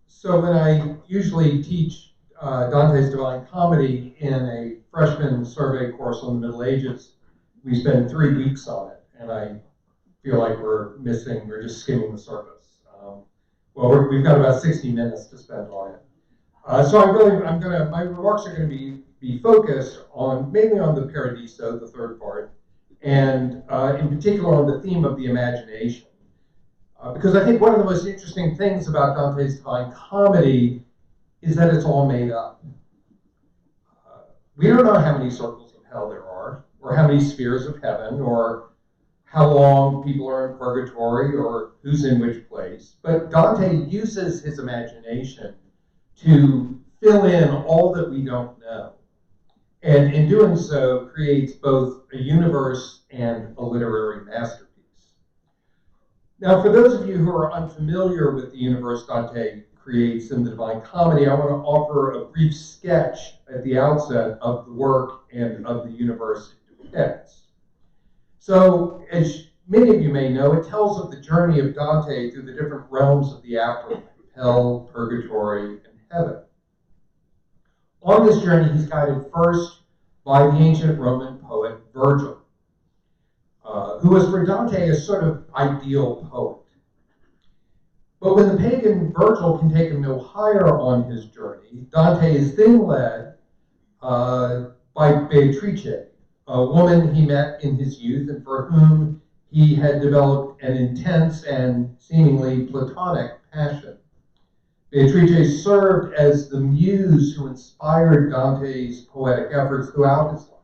So when I usually teach Dante's Divine Comedy in a freshman survey course on the Middle Ages, we spend 3 weeks on it, and I feel like we're just skimming the surface. We've got about 60 minutes to spend on it. My remarks are going to be focused mainly on the Paradiso, the third part, and in particular on the theme of the imagination. Because I think one of the most interesting things about Dante's Divine Comedy is that it's all made up. We don't know how many circles of hell there are, or how many spheres of heaven, or how long people are in purgatory, or who's in which place. But Dante uses his imagination to fill in all that we don't know. And in doing so, creates both a universe and a literary masterpiece. Now, for those of you who are unfamiliar with the universe Dante creates in the Divine Comedy, I want to offer a brief sketch at the outset of the work and of the universe it depicts. So, as many of you may know, it tells of the journey of Dante through the different realms of the afterlife, hell, purgatory, and heaven. On this journey, he's guided first by the ancient Roman poet Virgil, who was for Dante a sort of ideal poet. But when the pagan Virgil can take him no higher on his journey, Dante is then led by Beatrice, a woman he met in his youth and for whom he had developed an intense and seemingly platonic passion. Beatrice served as the muse who inspired Dante's poetic efforts throughout his life.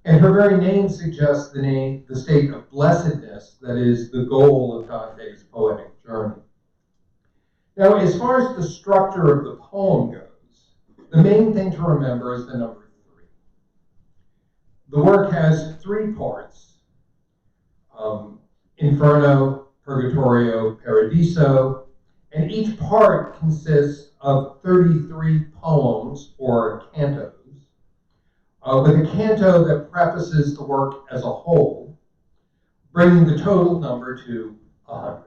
And her very name suggests the state of blessedness that is the goal of Dante's poetic journey. Now, as far as the structure of the poem goes, the main thing to remember is the number 3. The work has 3 parts: Inferno, Purgatorio, Paradiso, and each part consists of 33 poems or cantos, with a canto that prefaces the work as a whole, bringing the total number to 100.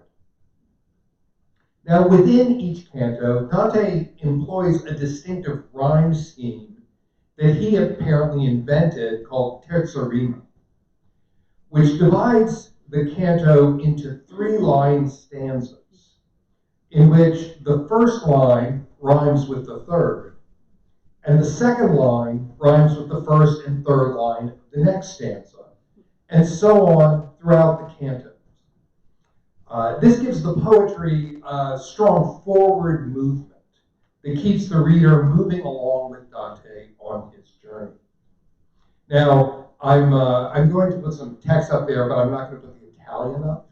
Now, within each canto, Dante employs a distinctive rhyme scheme that he apparently invented called terza rima, which divides the canto into 3-line stanzas, in which the first line rhymes with the third, and the second line rhymes with the first and third line of the next stanza, and so on throughout the cantos. This gives the poetry a strong forward movement that keeps the reader moving along with Dante on his journey. Now, I'm going to put some text up there, but I'm not going to put the Italian up.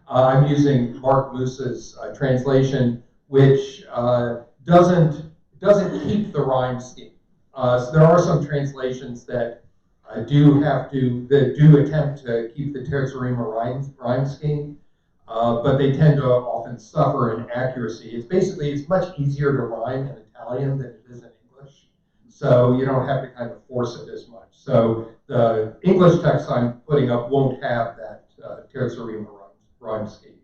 I'm using Mark Moose's translation, which doesn't keep the rhyme scheme. So there are some translations that do attempt to keep the terza rima rhyme scheme, but they tend to often suffer in accuracy. It's much easier to rhyme in Italian than it is in English, so you don't have to kind of force it as much. So the English text I'm putting up won't have that terza rima rhyme scheme.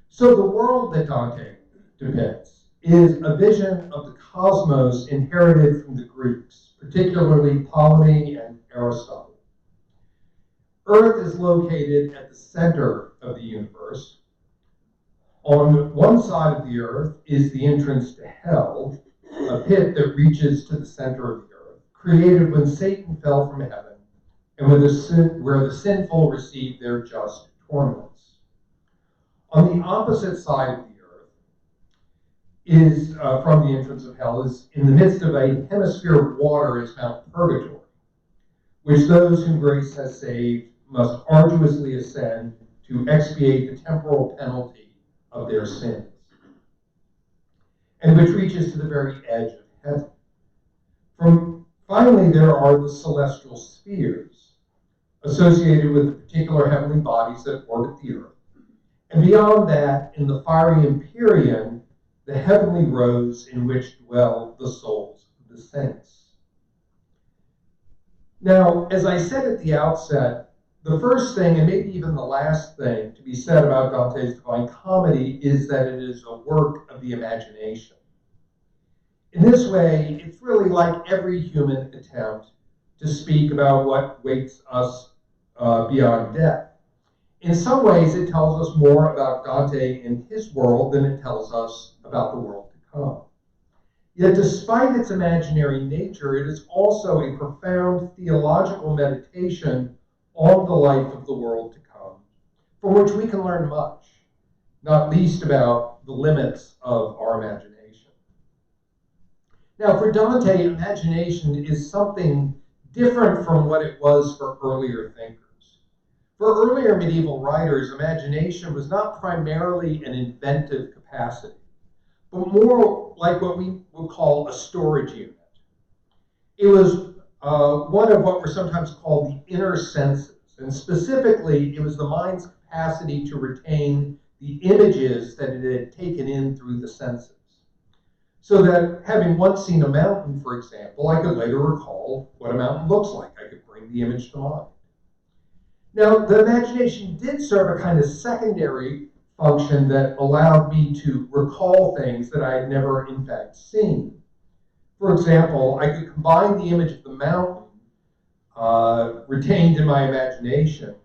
So the world that Dante depicts is a vision of the cosmos inherited from the Greeks, particularly Ptolemy and Aristotle. Earth is located at the center of the universe. On one side of the earth is the entrance to hell, a pit that reaches to the center of the earth, created when Satan fell from heaven, and where the sinful receive their just torments. On the opposite side of the earth is, from the entrance of hell, is in the midst of a hemisphere of water is Mount Purgatory, which those whom grace has saved must arduously ascend to expiate the temporal penalty of their sins, and which reaches to the very edge of heaven. Finally, there are the celestial spheres, associated with the particular heavenly bodies that orbit the earth. And beyond that, in the fiery empyrean, the heavenly roads in which dwell the souls of the saints. Now, as I said at the outset, the first thing, and maybe even the last thing to be said about Dante's Divine Comedy is that it is a work of the imagination. In this way, it's really like every human attempt to speak about what waits us beyond death. In some ways, it tells us more about Dante and his world than it tells us about the world to come. Yet despite its imaginary nature, it is also a profound theological meditation on the life of the world to come, from which we can learn much, not least about the limits of our imagination. Now, for Dante, imagination is something different from what it was for earlier thinkers. For earlier medieval writers, imagination was not primarily an inventive capacity, but more like what we would call a storage unit. It was one of what were sometimes called the inner senses, and specifically, it was the mind's capacity to retain the images that it had taken in through the senses. So that having once seen a mountain, for example, I could later recall what a mountain looks like. I could bring the image to mind. Now, the imagination did serve a kind of secondary function that allowed me to recall things that I had never, in fact, seen. For example, I could combine the image of the mountain retained in my imagination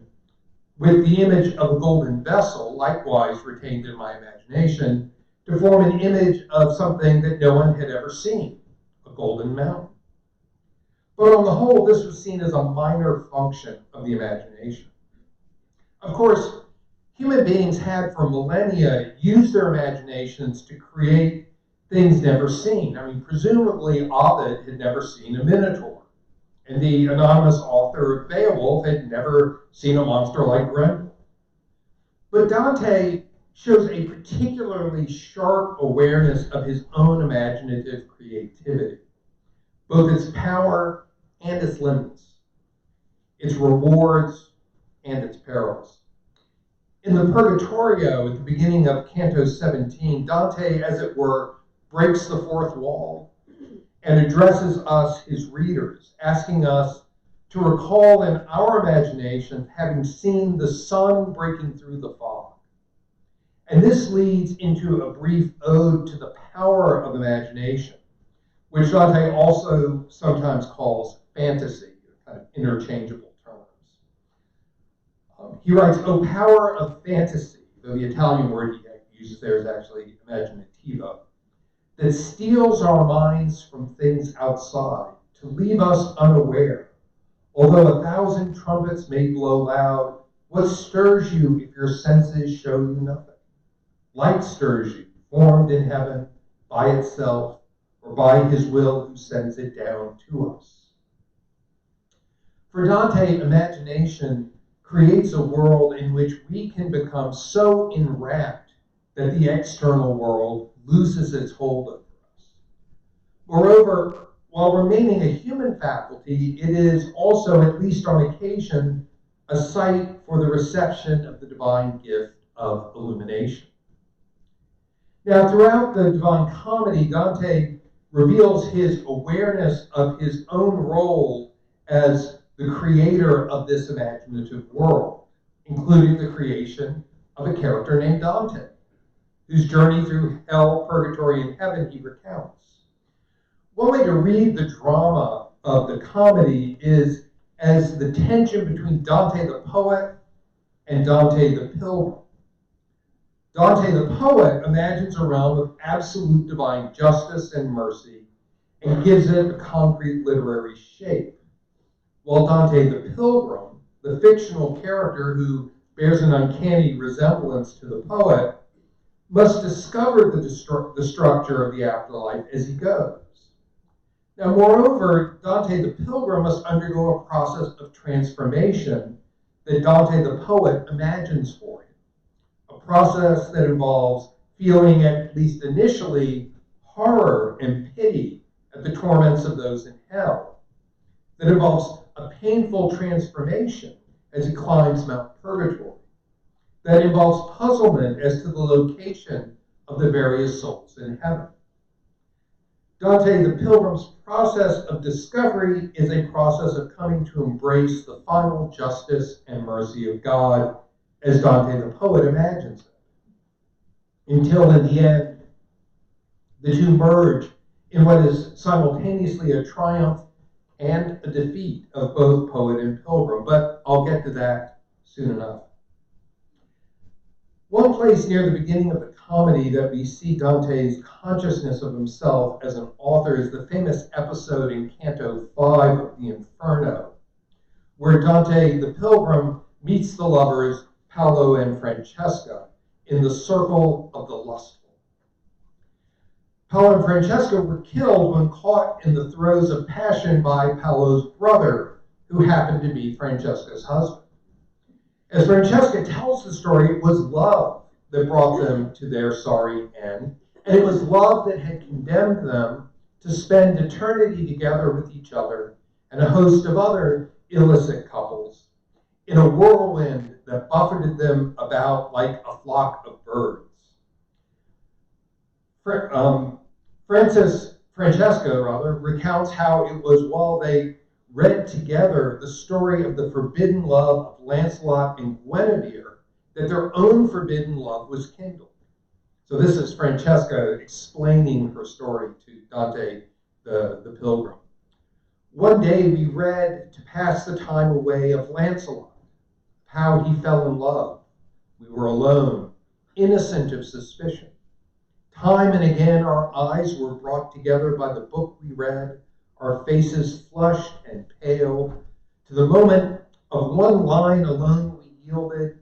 with the image of a golden vessel, likewise retained in my imagination, to form an image of something that no one had ever seen, a golden mountain. But on the whole, this was seen as a minor function of the imagination. Of course, human beings had for millennia used their imaginations to create things never seen. I mean, presumably Ovid had never seen a minotaur, and the anonymous author of Beowulf had never seen a monster like Grendel. But Dante shows a particularly sharp awareness of his own imaginative creativity, both its power and its limits, its rewards and its perils. In the Purgatorio, at the beginning of Canto 17, Dante, as it were, breaks the fourth wall and addresses us, his readers, asking us to recall in our imagination having seen the sun breaking through the fog. And this leads into a brief ode to the power of imagination, which Dante also sometimes calls fantasy, kind of interchangeable terms. He writes, "O power of fantasy," though the Italian word he uses there is actually imaginativa, "that steals our minds from things outside to leave us unaware. Although 1,000 trumpets may blow loud, what stirs you if your senses show you nothing? Light stirs you, formed in heaven by itself, or by his will who sends it down to us." For Dante, imagination creates a world in which we can become so enwrapped that the external world loses its hold over us. Moreover, while remaining a human faculty, it is also, at least on occasion, a site for the reception of the divine gift of illumination. Now, throughout the Divine Comedy, Dante reveals his awareness of his own role as the creator of this imaginative world, including the creation of a character named Dante, whose journey through hell, purgatory, and heaven he recounts. One way to read the drama of the comedy is as the tension between Dante the poet and Dante the pilgrim. Dante the poet imagines a realm of absolute divine justice and mercy and gives it a concrete literary shape, while Dante the pilgrim, the fictional character who bears an uncanny resemblance to the poet, must discover the structure of the afterlife as he goes. Now, moreover, Dante the pilgrim must undergo a process of transformation that Dante the poet imagines for him. A process that involves feeling, at least initially, horror and pity at the torments of those in hell. That involves a painful transformation as he climbs Mount Purgatory. That involves puzzlement as to the location of the various souls in heaven. Dante the Pilgrim's process of discovery is a process of coming to embrace the final justice and mercy of God as Dante the poet imagines it, until in the end, the two merge in what is simultaneously a triumph and a defeat of both poet and pilgrim, but I'll get to that soon enough. One place near the beginning of the comedy that we see Dante's consciousness of himself as an author is the famous episode in Canto 5 of the Inferno, where Dante the Pilgrim meets the lovers Paolo and Francesca in the circle of the lustful. Paolo and Francesca were killed when caught in the throes of passion by Paolo's brother, who happened to be Francesca's husband. As Francesca tells the story, it was love that brought them to their sorry end, and it was love that had condemned them to spend eternity together with each other and a host of other illicit couples in a whirlwind that buffeted them about like a flock of birds. Francesca recounts how it was while they read together the story of the forbidden love of Lancelot and Guinevere that their own forbidden love was kindled. So this is Francesca explaining her story to Dante the Pilgrim. One day we read to pass the time away of Lancelot, how he fell in love. We were alone, innocent of suspicion. Time and again our eyes were brought together by the book we read, our faces flushed and pale. To the moment of one line alone we yielded.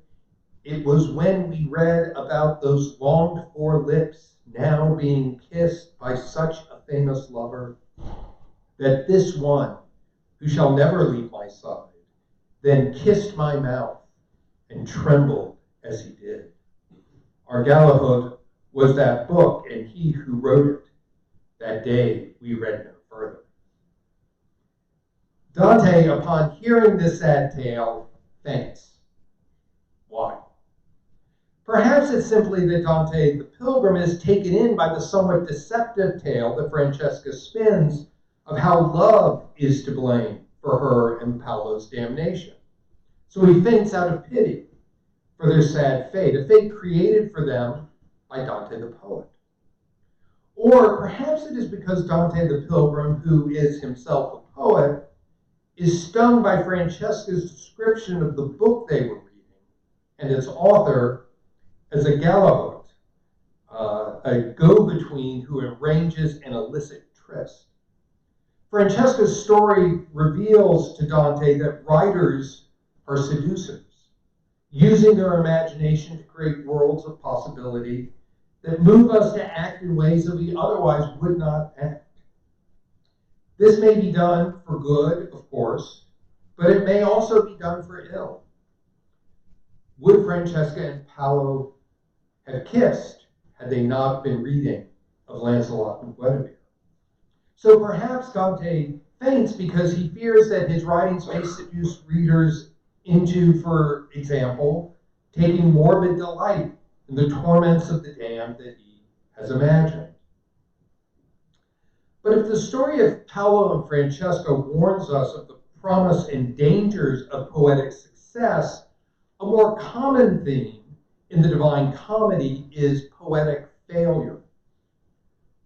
It was when we read about those longed-for lips now being kissed by such a famous lover, that this one, who shall never leave my side, then kissed my mouth and trembled as he did. Our Galahad was that book, and he who wrote it. That day we read no further. Dante, upon hearing this sad tale, faints. Why? Perhaps it's simply that Dante the Pilgrim is taken in by the somewhat deceptive tale that Francesca spins of how love is to blame for her and Paolo's damnation. So he faints out of pity for their sad fate, a fate created for them by Dante the poet. Or perhaps it is because Dante the Pilgrim, who is himself a poet, is stung by Francesca's description of the book they were reading and its author as a Galahad, a go-between who arranges an illicit tryst. Francesca's story reveals to Dante that writers are seducers, using their imagination to create worlds of possibility that move us to act in ways that we otherwise would not act. This may be done for good, of course, but it may also be done for ill. Would Francesca and Paolo have kissed had they not been reading of Lancelot and Guinevere? So perhaps Dante faints because he fears that his writings may seduce readers into, for example, taking morbid delight in the torments of the damned that he has imagined. But if the story of Paolo and Francesca warns us of the promise and dangers of poetic success, a more common theme in the Divine Comedy is poetic failure.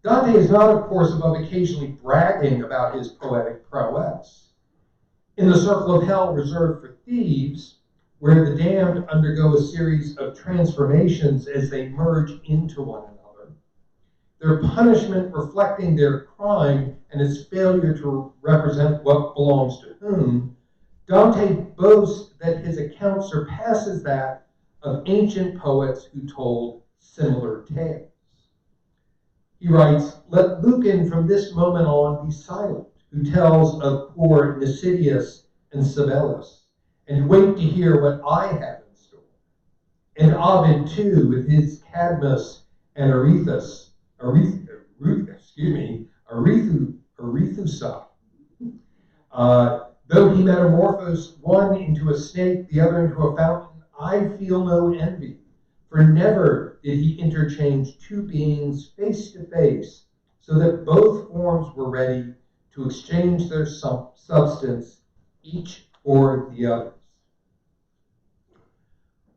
Dante is not, of course, above occasionally bragging about his poetic prowess. In the circle of hell reserved for thieves, where the damned undergo a series of transformations as they merge into one another, their punishment reflecting their crime and its failure to represent what belongs to whom, Dante boasts that his account surpasses that of ancient poets who told similar tales. He writes, "Let Lucan from this moment on be silent, who tells of poor Nicidius and Sibelius, and wait to hear what I have in store. And Ovid too, with his Cadmus and Arethusa, though he metamorphosed one into a snake, the other into a fountain, I feel no envy, for never did he interchange two beings face to face so that both forms were ready to exchange their substance, each for the others.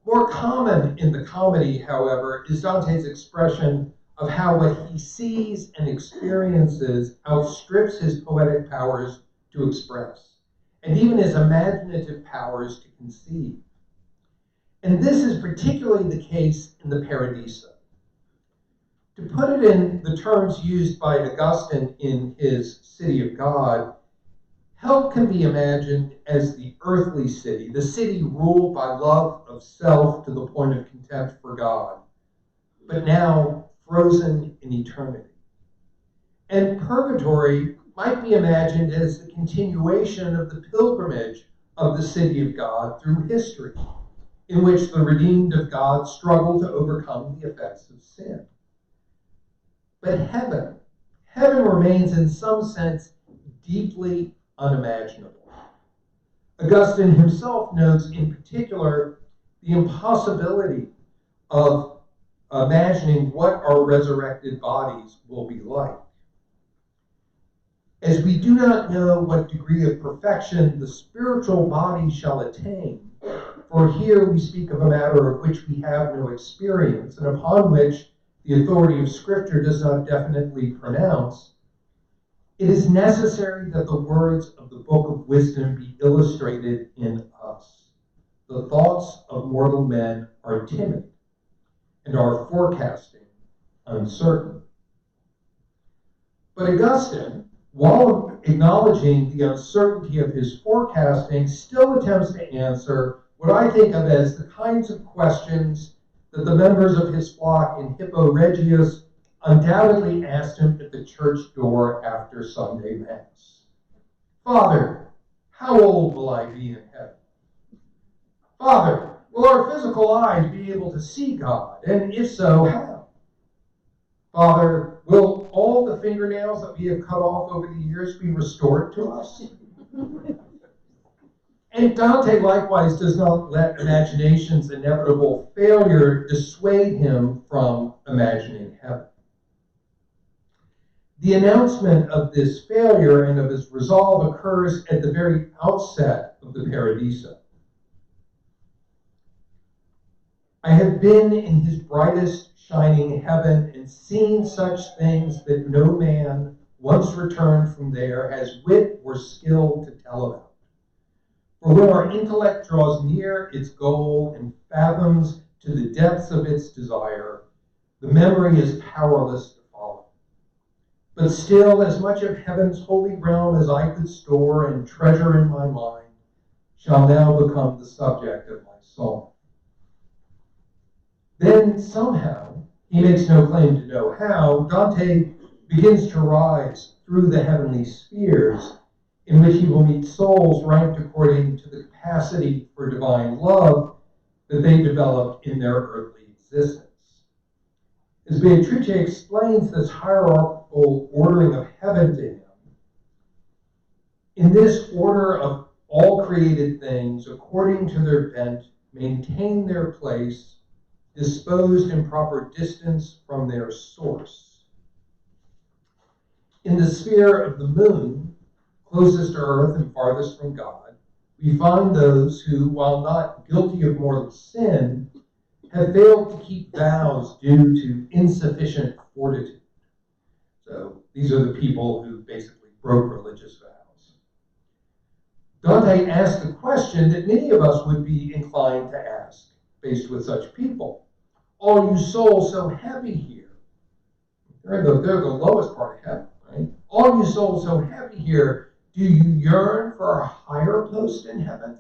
More common in the comedy, however, is Dante's expression of how what he sees and experiences outstrips his poetic powers to express, and even his imaginative powers to conceive. And this is particularly the case in the Paradiso. To put it in the terms used by Augustine in his City of God, hell can be imagined as the earthly city, the city ruled by love of self to the point of contempt for God, but now frozen in eternity. And purgatory might be imagined as the continuation of the pilgrimage of the City of God through history, in which the redeemed of God struggle to overcome the effects of sin. But heaven remains in some sense deeply unimaginable. Augustine himself notes in particular the impossibility of imagining what our resurrected bodies will be like. As we do not know what degree of perfection the spiritual body shall attain, for here we speak of a matter of which we have no experience, and upon which the authority of Scripture does not definitely pronounce, it is necessary that the words of the Book of Wisdom be illustrated in us. The thoughts of mortal men are timid, and our forecasting uncertain. But Augustine, while acknowledging the uncertainty of his forecasting, still attempts to answer what I think of as the kinds of questions that the members of his flock in Hippo Regius undoubtedly asked him at the church door after Sunday Mass. Father, how old will I be in heaven? Father, will our physical eyes be able to see God? And if so, how? Father, will all the fingernails that we have cut off over the years be restored to us? And Dante likewise does not let imagination's inevitable failure dissuade him from imagining heaven. The announcement of this failure and of his resolve occurs at the very outset of the Paradiso. I have been in his brightest shining heaven and seen such things that no man, once returned from there, has wit or skill to tell about. For when our intellect draws near its goal and fathoms to the depths of its desire, the memory is powerless to follow. But still, as much of heaven's holy realm as I could store and treasure in my mind shall now become the subject of my song. Then somehow, he makes no claim to know how, Dante begins to rise through the heavenly spheres, in which he will meet souls ranked according to the capacity for divine love that they developed in their earthly existence. As Beatrice explains this hierarchical ordering of heaven to him, in this order of all created things, according to their bent, maintain their place, disposed in proper distance from their source. In the sphere of the moon, closest to earth and farthest from God, we find those who, while not guilty of mortal sin, have failed to keep vows due to insufficient fortitude. So these are the people who basically broke religious vows. Dante asked the question that many of us would be inclined to ask, faced with such people. All you souls so happy here. They're the lowest part of heaven, right? All you souls so happy here, do you yearn for a higher post in heaven?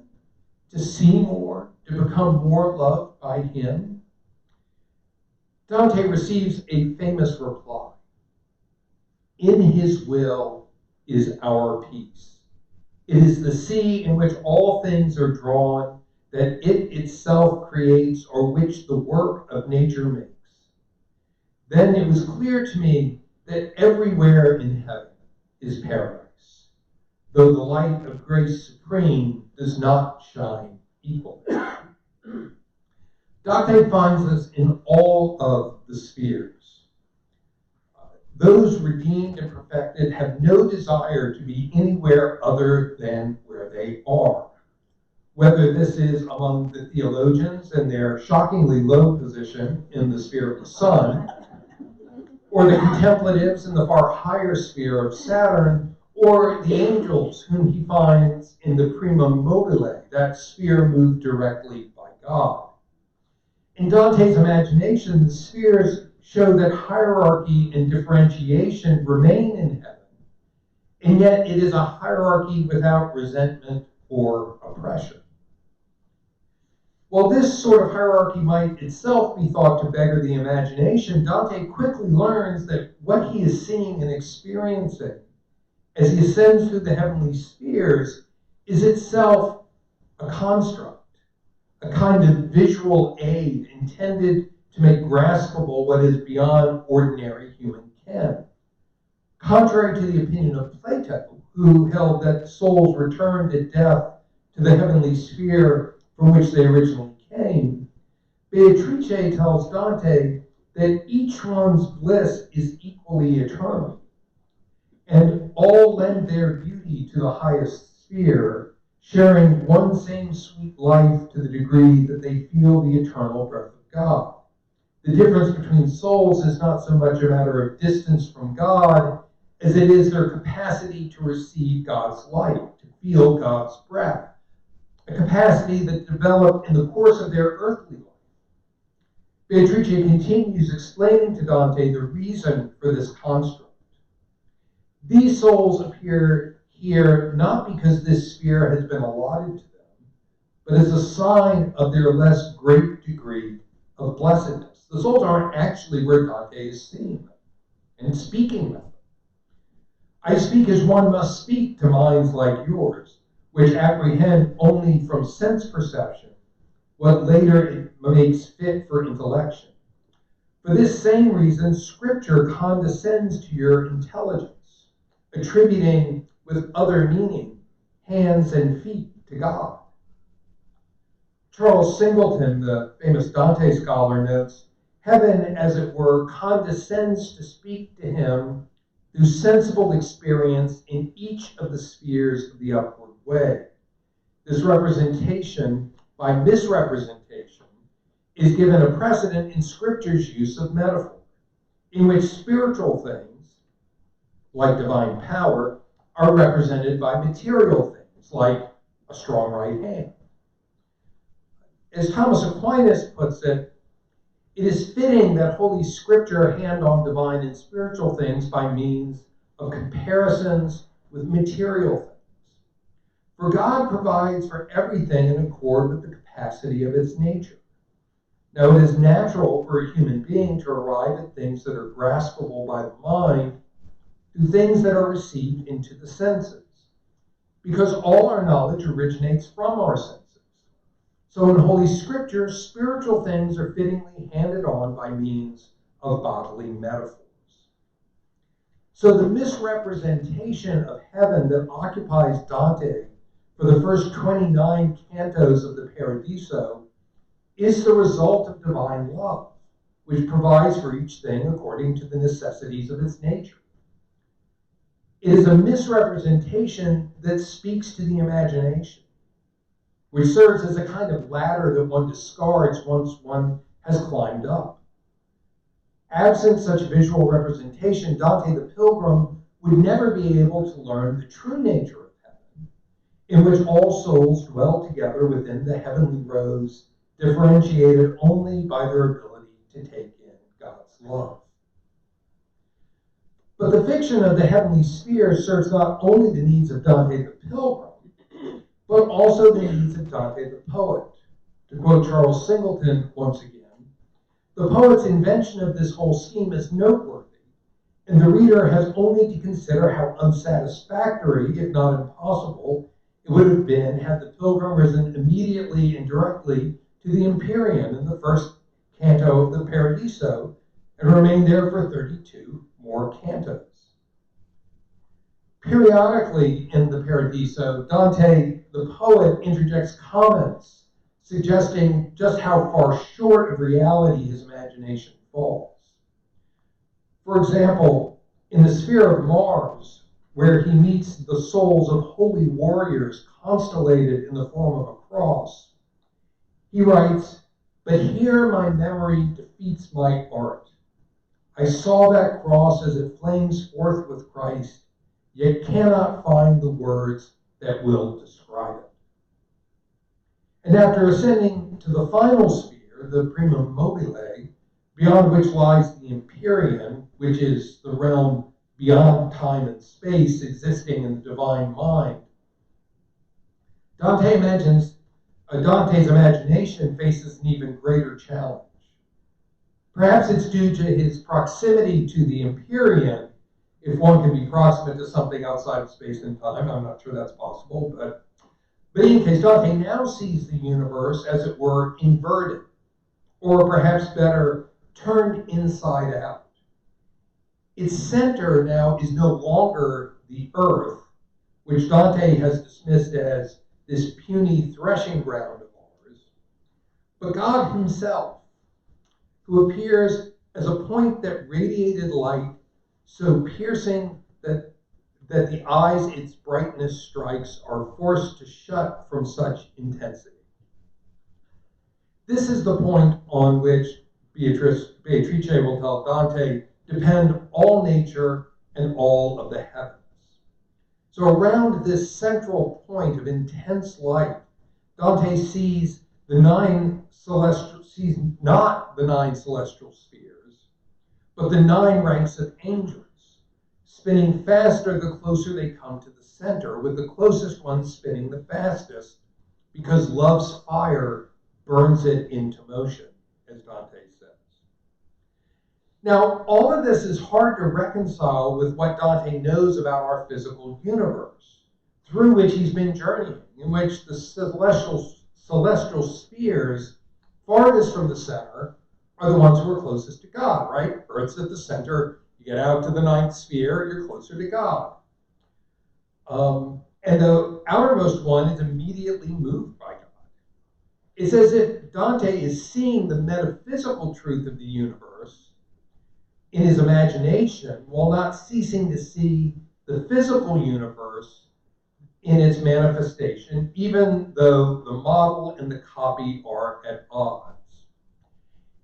To see more, to become more loved by him? Dante receives a famous reply. In his will is our peace. It is the sea in which all things are drawn, that it itself creates, or which the work of nature makes. Then it was clear to me that everywhere in heaven is paradise, though the light of grace supreme does not shine equally. Dante finds us in all of the spheres. those redeemed and perfected have no desire to be anywhere other than where they are. Whether this is among the theologians in their shockingly low position in the sphere of the sun, or the contemplatives in the far higher sphere of Saturn, or the angels whom he finds in the primum mobile, that sphere moved directly by God. In Dante's imagination, the spheres show that hierarchy and differentiation remain in heaven, and yet it is a hierarchy without resentment or oppression. While this sort of hierarchy might itself be thought to beggar the imagination, Dante quickly learns that what he is seeing and experiencing as he ascends through the heavenly spheres is itself a construct, a kind of visual aid intended to make graspable what is beyond ordinary human ken. Contrary to the opinion of Plato, who held that souls returned at death to the heavenly sphere from which they originally came, Beatrice tells Dante that each one's bliss is equally eternal, and all lend their beauty to the highest sphere, sharing one same sweet life to the degree that they feel the eternal breath of God. The difference between souls is not so much a matter of distance from God as it is their capacity to receive God's light, to feel God's breath, a capacity that developed in the course of their earthly life. Beatrice continues explaining to Dante the reason for this construct. These souls appear here not because this sphere has been allotted to them, but as a sign of their less great degree of blessedness. The souls aren't actually where Dante is seeing them and speaking with them. I speak as one must speak to minds like yours, which apprehend only from sense perception what later it makes fit for intellection. For this same reason, Scripture condescends to your intelligence, attributing with other meaning hands and feet to God. Charles Singleton, the famous Dante scholar, notes, heaven, as it were, condescends to speak to him through sensible experience in each of the spheres of the upward way. This representation by misrepresentation is given a precedent in Scripture's use of metaphor, in which spiritual things, like divine power, are represented by material things, like a strong right hand. As Thomas Aquinas puts it, it is fitting that Holy Scripture hand on divine and spiritual things by means of comparisons with material things. For God provides for everything in accord with the capacity of its nature. Now, it is natural for a human being to arrive at things that are graspable by the mind through things that are received into the senses, because all our knowledge originates from our senses. So in Holy Scripture, spiritual things are fittingly handed on by means of bodily metaphors. So the misrepresentation of heaven that occupies Dante for the first 29 cantos of the Paradiso is the result of divine love, which provides for each thing according to the necessities of its nature. It is a misrepresentation that speaks to the imagination, which serves as a kind of ladder that one discards once one has climbed up. Absent such visual representation, Dante the Pilgrim would never be able to learn the true nature of heaven, in which all souls dwell together within the heavenly rows, differentiated only by their ability to take in God's love. But the fiction of the heavenly sphere serves not only the needs of Dante the Pilgrim, but also the needs of Dante the poet. To quote Charles Singleton once again, the poet's invention of this whole scheme is noteworthy, and the reader has only to consider how unsatisfactory, if not impossible, it would have been had the pilgrim risen immediately and directly to the Empyrean in the first canto of the Paradiso and remained there for 32 more cantos. Periodically in the Paradiso, Dante, the poet, interjects comments suggesting just how far short of reality his imagination falls. For example, In the sphere of Mars, where he meets the souls of holy warriors constellated in the form of a cross, he writes, "But here my memory defeats my art. I saw that cross as it flames forth with Christ, yet cannot find the words that will describe it." And after ascending to the final sphere, the primum mobile, beyond which lies the Empyrean, which is the realm beyond time and space existing in the divine mind, Dante's imagination faces an even greater challenge. Perhaps it's due to his proximity to the Empyrean, if one can be proximate to something outside of space and time. I'm not sure that's possible, but in any case, Dante now sees the universe, as it were, inverted, or perhaps better, turned inside out. Its center now is no longer the earth, which Dante has dismissed as this puny threshing ground of ours, but God himself, who appears as a point that radiated light so piercing that the eyes its brightness strikes are forced to shut from such intensity. This is the point on which Beatrice will tell Dante, depend all nature and all of the heavens. So around this central point of intense light, Dante sees not the nine celestial spheres, but the 9 ranks of angels, spinning faster the closer they come to the center, with the closest one spinning the fastest, because love's fire burns it into motion, as Dante says. Now, all of this is hard to reconcile with what Dante knows about our physical universe, through which he's been journeying, in which the celestial spheres farthest from the center are the ones who are closest to God, right? Earth's at the center. You get out to the 9th sphere, you're closer to God. And the outermost one is immediately moved by God. It's as if Dante is seeing the metaphysical truth of the universe in his imagination, while not ceasing to see the physical universe in its manifestation, even though the model and the copy are at odds.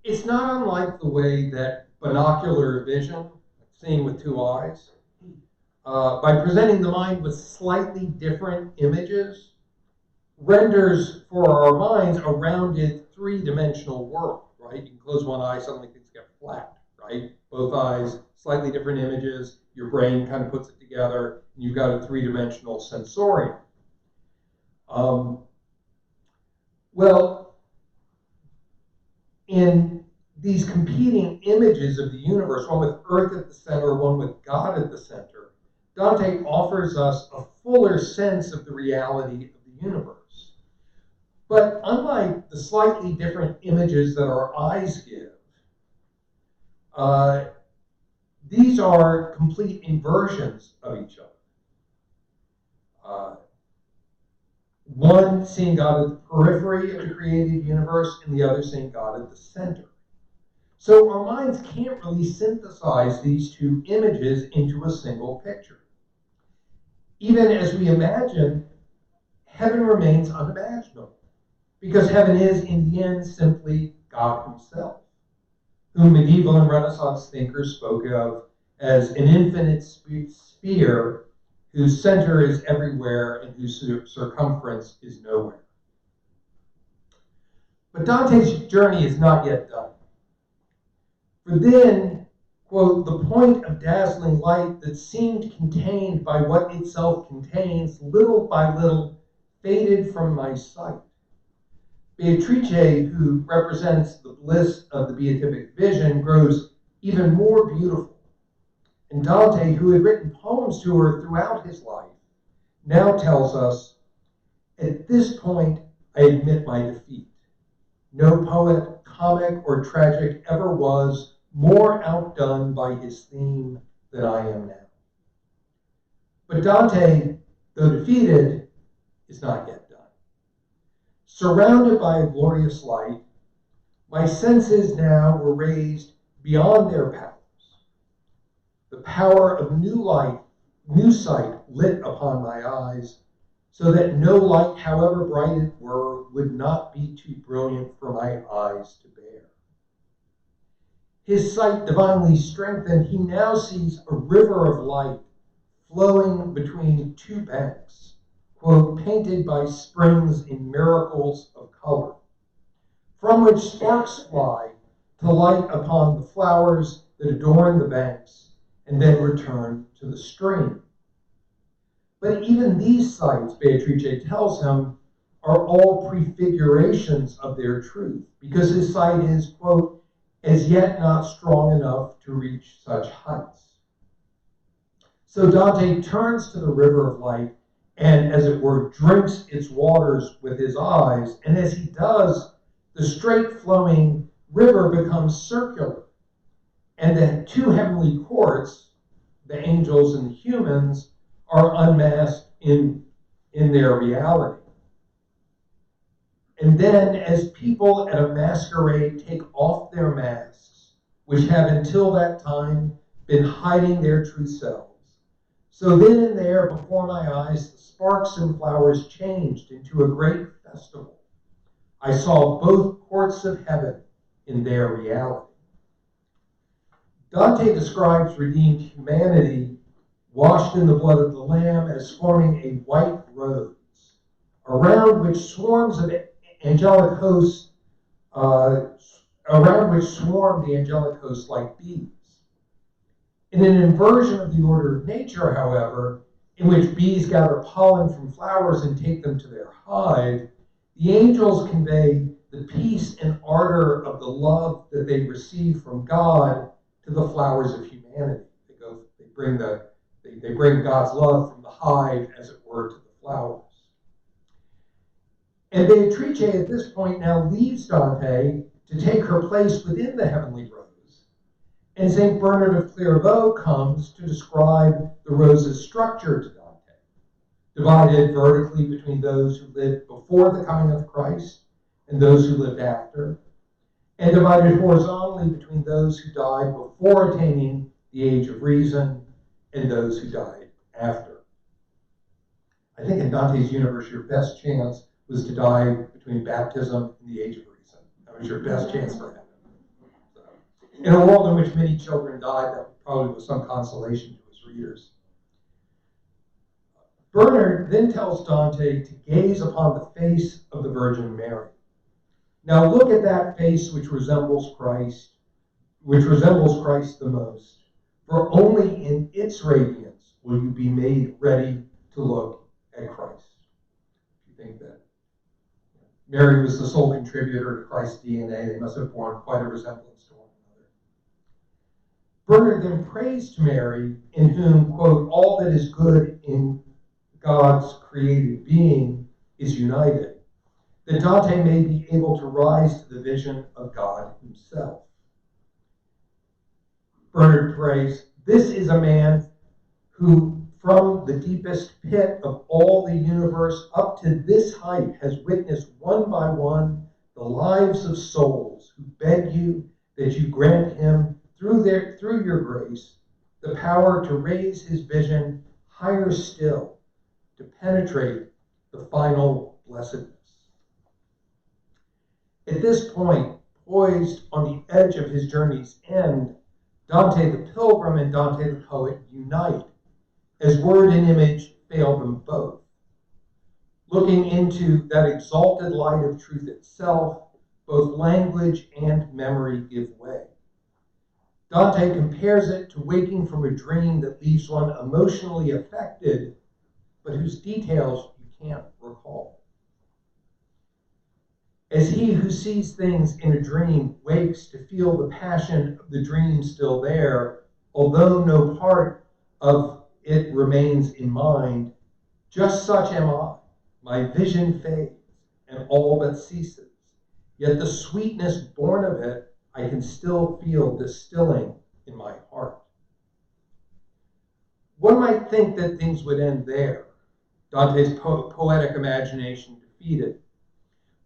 It's not unlike the way that binocular vision, seeing with 2 eyes, by presenting the mind with slightly different images, renders for our minds a rounded 3-dimensional world, right? You can close one eye, suddenly things get flat, right? Both eyes, slightly different images, your brain kind of puts it together, and you've got a 3-dimensional sensorium. Well, in these competing images of the universe, one with Earth at the center, one with God at the center, Dante offers us a fuller sense of the reality of the universe. But unlike the slightly different images that our eyes give, these are complete inversions of each other. One seeing God at the periphery of the created universe, and the other seeing God at the center. So our minds can't really synthesize these 2 images into a single picture. Even as we imagine, heaven remains unimaginable, because heaven is, in the end, simply God himself, whom medieval and Renaissance thinkers spoke of as an infinite sphere whose center is everywhere and whose circumference is nowhere. But Dante's journey is not yet done. For then, quote, "the point of dazzling light that seemed contained by what itself contains, little by little faded from my sight. Beatrice, who represents the bliss of the beatific vision, grows even more beautiful. And Dante, who had written poems to her throughout his life, now tells us, at this point, I admit my defeat. No poet, comic or tragic, ever was more outdone by his theme than I am now." But Dante, though defeated, is not yet done. Surrounded by a glorious light, my senses now were raised beyond their powers. the power of new sight lit upon my eyes, so that no light, however bright it were, would not be too brilliant for my eyes to bear. His sight divinely strengthened, he now sees a river of light flowing between two banks, quote, painted by springs in miracles of color, from which sparks fly to light upon the flowers that adorn the banks and then return to the stream. But even these sights, Beatrice tells him, are all prefigurations of their truth, because his sight is, quote, as yet not strong enough to reach such heights. So Dante turns to the river of light and, as it were, drinks its waters with his eyes. And as he does, the straight flowing river becomes circular. And the two heavenly courts, the angels and the humans, are unmasked in their reality. And then, as people at a masquerade take off their masks, which have until that time been hiding their true selves, so then and there before my eyes, the sparks and flowers changed into a great festival. I saw both courts of heaven in their reality. Dante describes redeemed humanity washed in the blood of the Lamb as forming a white rose, around which swarms of angelic hosts, around which swarm the angelic hosts like bees. In an inversion of the order of nature, however, in which bees gather pollen from flowers and take them to their hive, the angels convey the peace and ardor of the love that they receive from God to the flowers of humanity. They bring God's love from the hive, as it were, to the flowers. And Beatrice at this point now leaves Dante to take her place within the heavenly rose. And St. Bernard of Clairvaux comes to describe the rose's structure to Dante, divided vertically between those who lived before the coming of Christ and those who lived after, and divided horizontally between those who died before attaining the age of reason and those who died after. I think in Dante's universe, your best chance was to die between baptism and the age of reason. That was your best chance for heaven. So, in a world in which many children died, that probably was some consolation to his readers. Bernard then tells Dante to gaze upon the face of the Virgin Mary. Now look at that face which resembles Christ the most, for only in its radiance will you be made ready to look at Christ. If you think that Mary was the sole contributor to Christ's DNA, they must have borne quite a resemblance to one another. Bernard then prays to Mary, in whom, quote, all that is good in God's created being is united, that Dante may be able to rise to the vision of God himself. Bernard prays, this is a man who from the deepest pit of all the universe up to this height has witnessed one by one the lives of souls who beg you that you grant him through your grace the power to raise his vision higher still, to penetrate the final blessedness. At this point, poised on the edge of his journey's end, Dante the pilgrim and Dante the poet unite, as word and image fail them both. Looking into that exalted light of truth itself, both language and memory give way. Dante compares it to waking from a dream that leaves one emotionally affected, but whose details you can't recall. As he who sees things in a dream wakes to feel the passion of the dream still there, although no part of it remains in mind, just such am I. My vision fades, and all but ceases. Yet the sweetness born of it, I can still feel distilling in my heart. One might think that things would end there, Dante's poetic imagination defeated.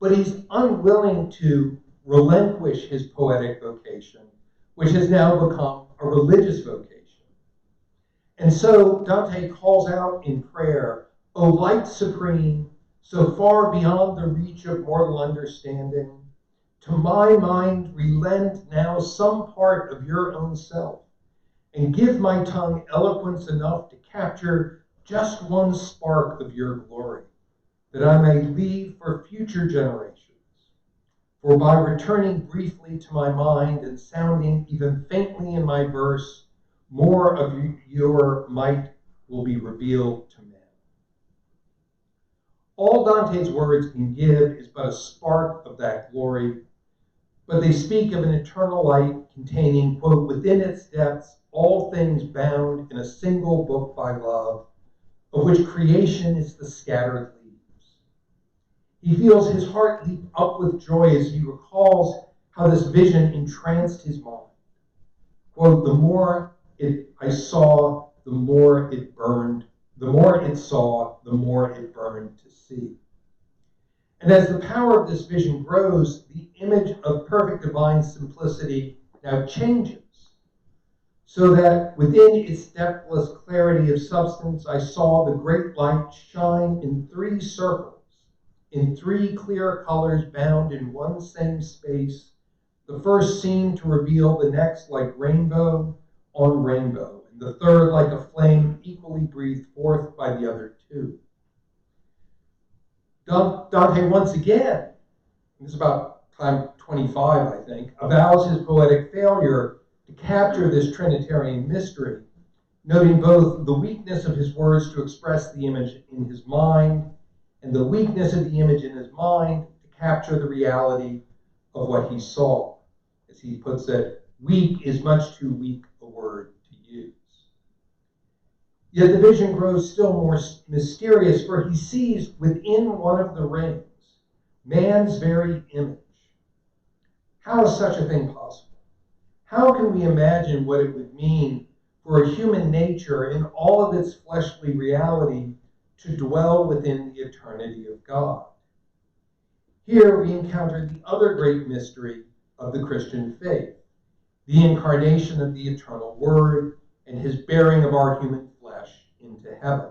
But he's unwilling to relinquish his poetic vocation, which has now become a religious vocation. And so Dante calls out in prayer, "O light supreme, so far beyond the reach of mortal understanding, to my mind relent now some part of your own self, and give my tongue eloquence enough to capture just one spark of your glory, that I may leave for future generations. For by returning briefly to my mind and sounding even faintly in my verse, more of your might will be revealed to men." All Dante's words can give is but a spark of that glory, but they speak of an eternal light containing, quote, "within its depths all things bound in a single book by love, of which creation is the scattered leaves." He feels his heart leap up with joy as he recalls how this vision entranced his mind. Quote, "The more I saw, the more it burned. The more it saw, the more it burned to see." And as the power of this vision grows, the image of perfect divine simplicity now changes, so that within its depthless clarity of substance, I saw the great light shine in 3 circles, in 3 clear colors bound in one same space. The first seemed to reveal the next like rainbow on rainbow, and the third like a flame equally breathed forth by the other 2. Dante once again, this is about time 25, I think, avows his poetic failure to capture this Trinitarian mystery, noting both the weakness of his words to express the image in his mind and the weakness of the image in his mind to capture the reality of what he saw. As he puts it, weak is much too weak a word to use. Yet the vision grows still more mysterious, for he sees within one of the rings man's very image. How is such a thing possible? How can we imagine what it would mean for a human nature in all of its fleshly reality to dwell within the eternity of God? Here we encounter the other great mystery of the Christian faith, the incarnation of the eternal Word and his bearing of our human flesh into heaven.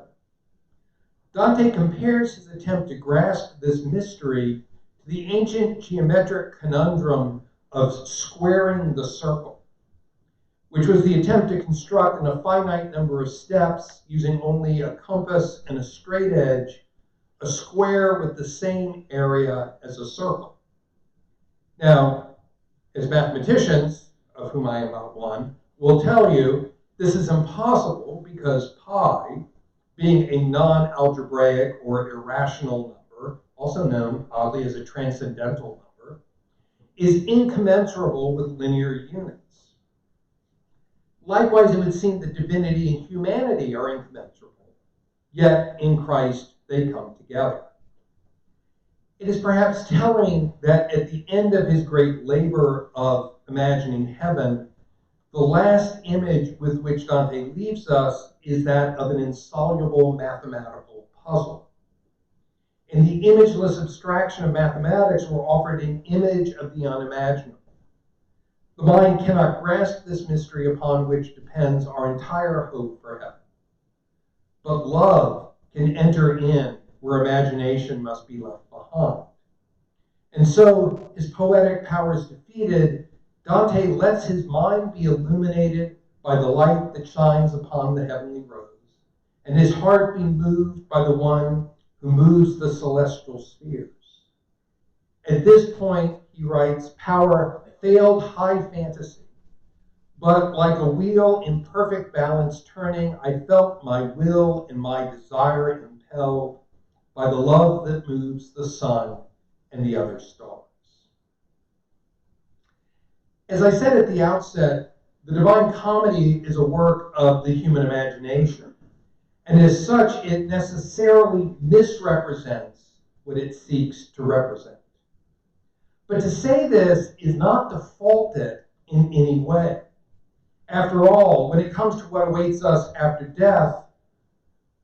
Dante compares his attempt to grasp this mystery to the ancient geometric conundrum of squaring the circle, which was the attempt to construct in a finite number of steps, using only a compass and a straight edge, a square with the same area as a circle. Now, as mathematicians, of whom I am not one, will tell you, this is impossible because pi, being a non-algebraic or irrational number, also known oddly as a transcendental number, is incommensurable with linear units. Likewise, it would seem that divinity and humanity are incommensurable, yet in Christ they come together. It is perhaps telling that at the end of his great labor of imagining heaven, the last image with which Dante leaves us is that of an insoluble mathematical puzzle. In the imageless abstraction of mathematics, we're offered an image of the unimaginable. The mind cannot grasp this mystery upon which depends our entire hope for heaven. But love can enter in where imagination must be left behind. And so, his poetic powers defeated, Dante lets his mind be illuminated by the light that shines upon the heavenly rose, and his heart be moved by the one who moves the celestial spheres. At this point, he writes, power failed high fantasy, but like a wheel in perfect balance turning, I felt my will and my desire impelled by the love that moves the sun and the other stars. As I said at the outset, the Divine Comedy is a work of the human imagination, and as such, it necessarily misrepresents what it seeks to represent. But to say this is not to fault it in any way. After all, when it comes to what awaits us after death,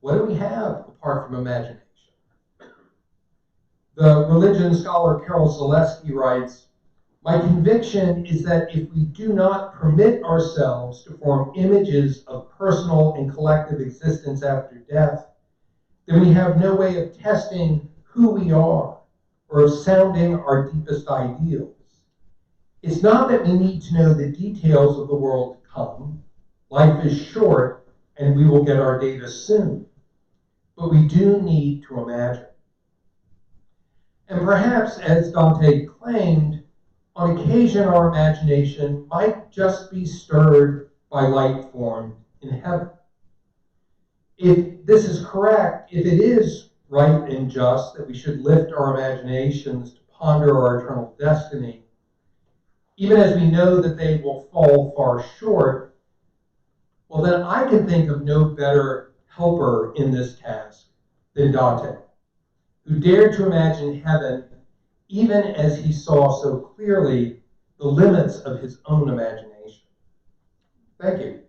what do we have apart from imagination? The religion scholar Carol Zaleski writes, My conviction is that if we do not permit ourselves to form images of personal and collective existence after death, then we have no way of testing who we are or of sounding our deepest ideals. It's not that we need to know the details of the world to come. Life is short and we will get our data soon. But we do need to imagine. And perhaps, as Dante claimed, on occasion our imagination might just be stirred by light formed in heaven. If this is correct, if it is right and just that we should lift our imaginations to ponder our eternal destiny, even as we know that they will fall far short, well, then I can think of no better helper in this task than Dante, who dared to imagine heaven even as he saw so clearly the limits of his own imagination. Thank you.